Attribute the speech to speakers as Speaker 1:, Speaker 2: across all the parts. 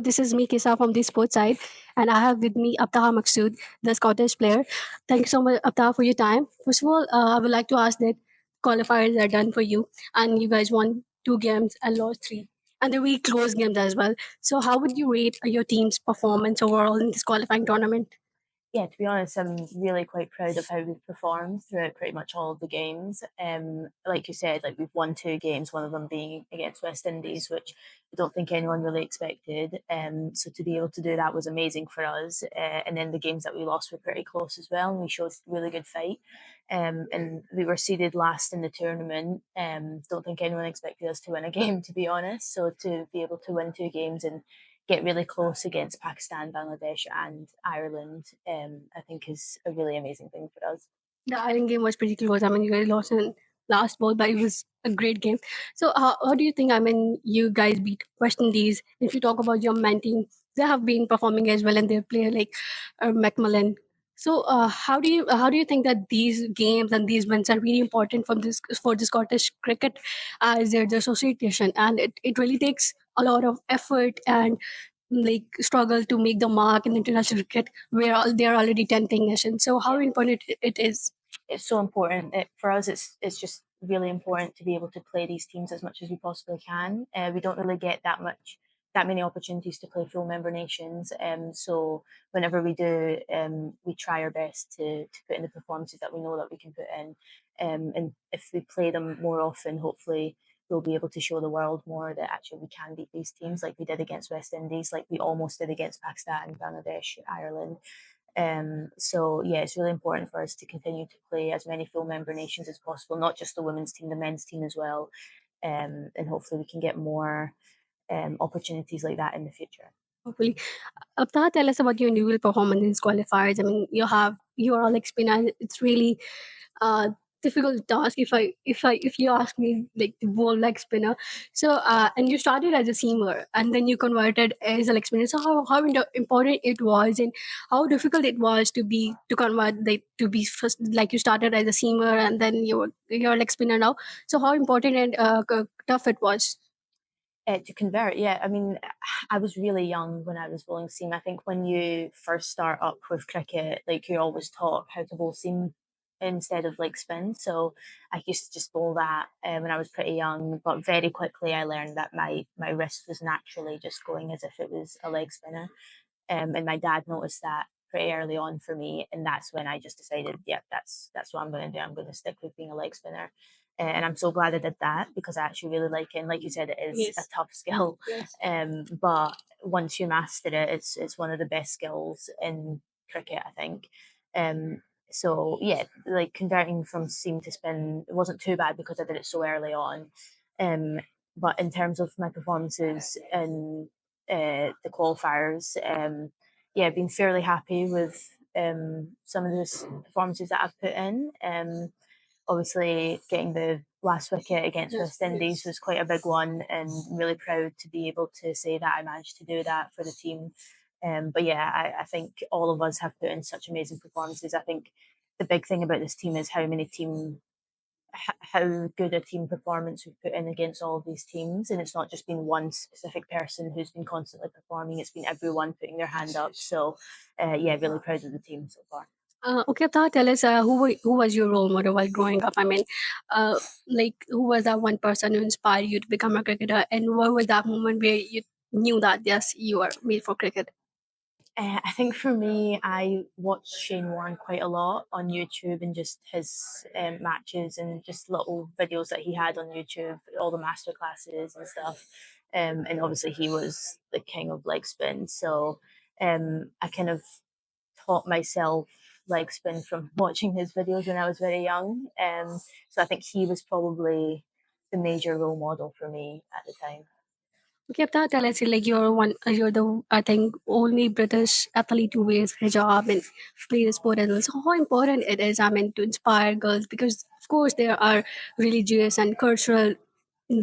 Speaker 1: this is me, Kisa, from the sports side, and I have with me Abtaha Maqsood, the Scottish player. Thank you so much, Abtaha, for your time. First of all, I would like to ask that qualifiers are done for you, and you guys won 2 games and lost 3. And they're really close games as well. So, how would you rate your team's performance overall in this qualifying tournament?
Speaker 2: Yeah, to be honest, I'm really quite proud of how we've performed throughout pretty much all of the games. Like you said, like we've won 2 games, one of them being against West Indies, which I don't think anyone really expected. So to be able to do that was amazing for us. And then the games that we lost were pretty close as well, and we showed really good fight. And we were seeded last in the tournament. Don't think anyone expected us to win a game, to be honest. So to be able to win 2 games and get really close against Pakistan, Bangladesh, and Ireland, I think is a really amazing thing for us.
Speaker 1: The Ireland game was pretty close. I mean, you guys lost in last ball, but it was a great game. So, how do you think? I mean, you guys beat West Indies. If you talk about your men team, they have been performing as well, and they play like Macmillan. So, how do you think that these games and these wins are really important for the Scottish cricket as their the association, and it really takes a lot of effort and like struggle to make the mark in international cricket where they're already 10th nation. So how important it is?
Speaker 2: It's so important. For us, it's just really important to be able to play these teams as much as we possibly can. We don't really get that many opportunities to play full member nations. So whenever we do, we try our best to put in the performances that we know that we can put in. And if we play them more often, hopefully we'll be able to show the world more that actually we can beat these teams like we did against West Indies, like we almost did against Pakistan, Bangladesh, Ireland. So yeah, it's really important for us to continue to play as many full member nations as possible, not just the women's team, the men's team as well. And hopefully we can get more opportunities like that in the future.
Speaker 1: Hopefully. Abtaha, tell us about your individual performance in qualifiers. I mean, you are all experienced. It's really uh difficult task if you ask me, like the ball leg spinner. So and you started as a seamer and then you converted as a leg spinner. So important it was and how difficult it was to convert to be first, like you started as a seamer and then you're a leg spinner now. So how important and tough it was?
Speaker 2: To convert, yeah. I mean, I was really young when I was bowling seam. I think when you first start up with cricket, like you're always taught how to bowl seam instead of like spin. So I used to just bowl that when I was pretty young, but very quickly I learned that my wrist was naturally just going as if it was a leg spinner. And my dad noticed that pretty early on for me, and that's when I just decided, yeah, that's what I'm going to do. I'm going to stick with being a leg spinner, and I'm so glad I did that because I actually really like it. And like you said, it is a tough skill.
Speaker 1: Yes.
Speaker 2: But once you master it, it's one of the best skills in cricket, I think. So yeah, like converting from seam to spin, it wasn't too bad because I did it so early on. Um, but in terms of my performances in the qualifiers, yeah, been fairly happy with some of the performances that I've put in. Obviously, getting the last wicket against West Indies was quite a big one, and really proud to be able to say that I managed to do that for the team. But yeah, I think all of us have put in such amazing performances. I think the big thing about this team is how good a team performance we've put in against all of these teams, and it's not just been one specific person who's been constantly performing. It's been everyone putting their hand up. So, yeah, really proud of the team so far.
Speaker 1: Okay, Abtaha, tell us who was your role model while growing up? I mean, like who was that one person who inspired you to become a cricketer, and what was that moment where you knew that yes, you are made for cricket?
Speaker 2: I think for me, I watched Shane Warne quite a lot on YouTube and just his matches and just little videos that he had on YouTube, all the master classes and stuff. And obviously, he was the king of leg spin. So I kind of taught myself leg spin from watching his videos when I was very young. So I think he was probably the major role model for me at the time.
Speaker 1: Okay, Abtaha, tell us like you're the I think only British athlete who wears hijab and play the sport as well. So how important it is, I mean, to inspire girls because of course there are religious and cultural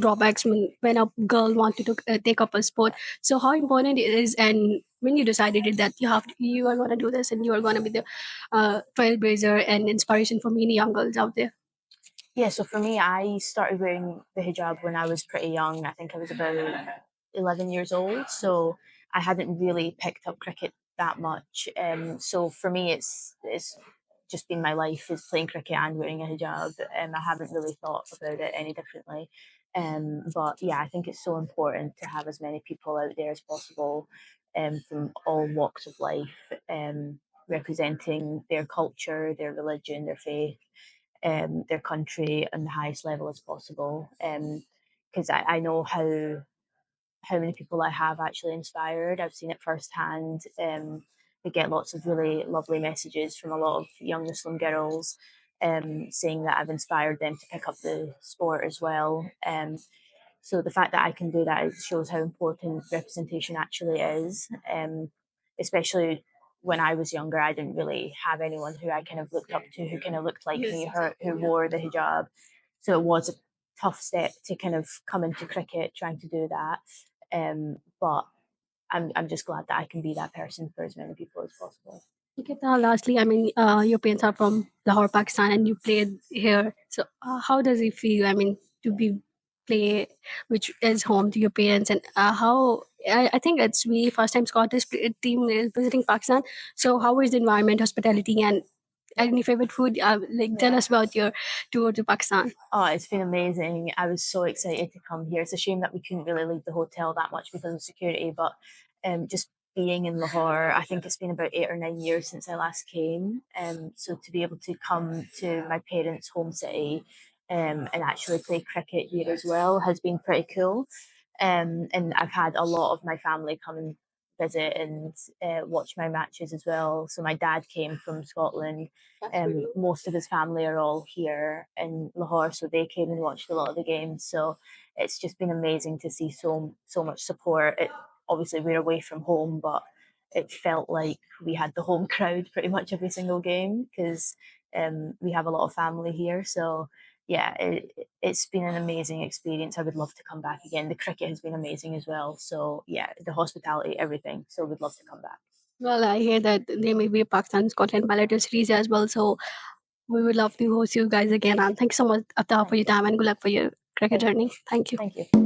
Speaker 1: drawbacks when a girl wanted to take up a sport. So how important it is, and when you decided that you are going to do this and you are going to be the trailblazer and inspiration for many young girls out there.
Speaker 2: Yeah, so for me, I started wearing the hijab when I was pretty young. I think I was about 11 years old. So I hadn't really picked up cricket that much. So for me, it's just been my life is playing cricket and wearing a hijab. I haven't really thought about it any differently. But yeah, I think it's so important to have as many people out there as possible, from all walks of life, representing their culture, their religion, their faith, their country on the highest level as possible. Because I know how many people I have actually inspired. I've seen it firsthand. We get lots of really lovely messages from a lot of young Muslim girls, saying that I've inspired them to pick up the sport as well. So the fact that I can do that, it shows how important representation actually is. Especially when I was younger, I didn't really have anyone who I kind of looked up to, who kind of looked like me, who wore the hijab. So it was a tough step to kind of come into cricket trying to do that. But I'm just glad that I can be that person for as many people as possible.
Speaker 1: Okay, lastly, your parents are from Lahore, Pakistan, and you played here. So, how does it feel? To be play, which is home to your parents, and how I think it's the first time Scottish team is visiting Pakistan. So, how is the environment, hospitality, and any favorite food? Tell us about your tour to Pakistan.
Speaker 2: Oh, it's been amazing. I was so excited to come here. It's a shame that we couldn't really leave the hotel that much because of security, but just being in Lahore, I think it's been about 8 or 9 years since I last came. So to be able to come to my parents' home city, and actually play cricket here as well has been pretty cool. And I've had a lot of my family come and visit and watch my matches as well. So my dad came from Scotland. Most of his family are all here in Lahore, so they came and watched a lot of the games. So it's just been amazing to see so much support. Obviously we're away from home, but it felt like we had the home crowd pretty much every single game because we have a lot of family here. So yeah, it's been an amazing experience. I would love to come back again. The cricket has been amazing as well. So yeah, the hospitality, everything. So we'd love to come back.
Speaker 1: Well, I hear that there may be a Pakistan Scotland bilateral series as well. So, we would love to host you guys again. And thank you so much, Abtaha, for your time and good luck for your cricket journey. Thank you.
Speaker 2: Thank you.